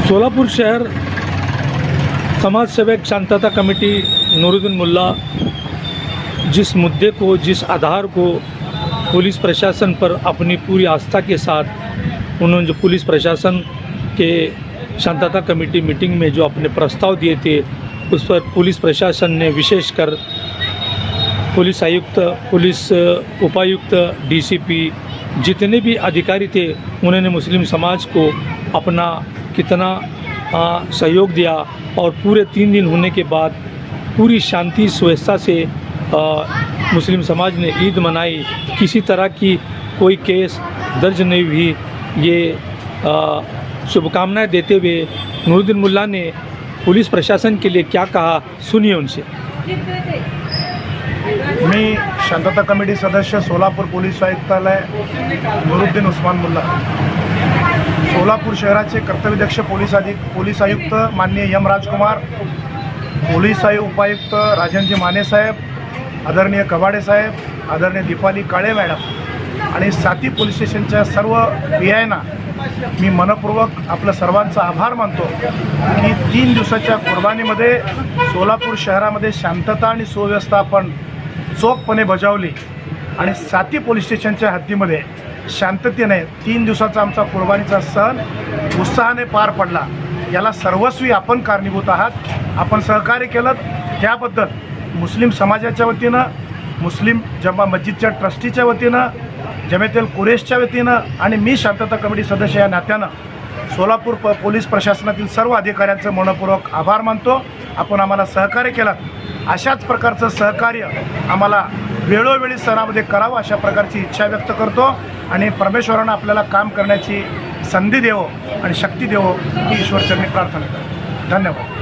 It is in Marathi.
सोलापुर शहर समाज सेवक शांतता कमेटी नूरुद्दीन मुल्ला जिस मुद्दे को, जिस आधार को पुलिस प्रशासन पर अपनी पूरी आस्था के साथ उन्होंने जो पुलिस प्रशासन के शांतता कमेटी मीटिंग में जो अपने प्रस्ताव दिए थे, उस पर पुलिस प्रशासन ने विशेषकर पुलिस आयुक्त, पुलिस उपायुक्त, डीसीपी जितने भी अधिकारी थे, उन्होंने मुस्लिम समाज को अपना कितना सहयोग दिया और पूरे 3 दिन होने के बाद पूरी शांति सुव्यवस्था से मुस्लिम समाज ने ईद मनाई। किसी तरह की कोई केस दर्ज नहीं हुई। ये शुभकामनाएं देते हुए नूरुद्दीन मुल्ला ने पुलिस प्रशासन के लिए क्या कहा, सुनिए उनसे। मी शांतता कमिटी सदस्य सोलापूर पोलीस आयुक्तालय नूरुद्दीन उस्मान मुल्ला, सोलापूर शहराचे कर्तव्यदक्ष पोलीस आयुक्त माननीय एम राजकुमार, पोलीस उपायुक्त राजनजी माने साहेब, आदरणीय कबाडे साहेब, आदरणीय दीपाली काळे मॅडम आणि साती पोलीस स्टेशनच्या सर्व PIना मी मनपूर्वक आपलं सर्वांचा आभार मानतो की 3 दिवसाच्या कुर्बानीमध्ये सोलापूर शहरामध्ये शांतता आणि सुव्यवस्था आपण चोखपणे बजावली आणि साती पोलीस स्टेशनच्या हद्दीमध्ये शांततेने 3 दिवसाचा आमचा कुर्बानीचा सण उत्साहाने पार पडला। याला सर्वस्वी आपण कारणीभूत आहात। आपण सहकार्य केलं त्याबद्दल मुस्लिम समाजाच्या वतीनं, मुस्लिम जमा मस्जिदच्या ट्रस्टीच्या वतीनं, जमेतेल कुरेशच्या वतीनं आणि मी शांतता कमिटी सदस्य या नात्यानं सोलापूर पोलीस प्रशासनातील सर्व अधिकाऱ्यांचं मनपूर्वक आभार मानतो। आपण आम्हाला सहकार्य केलं, अशाच प्रकारचं सहकार्य आम्हाला वेळोवेळी सणामध्ये करावं अशा प्रकारची इच्छा व्यक्त करतो आणि परमेश्वरानं आपल्याला काम करण्याची संधी देवो आणि शक्ती देवो ही ईश्वरचरणी प्रार्थना करतो। धन्यवाद।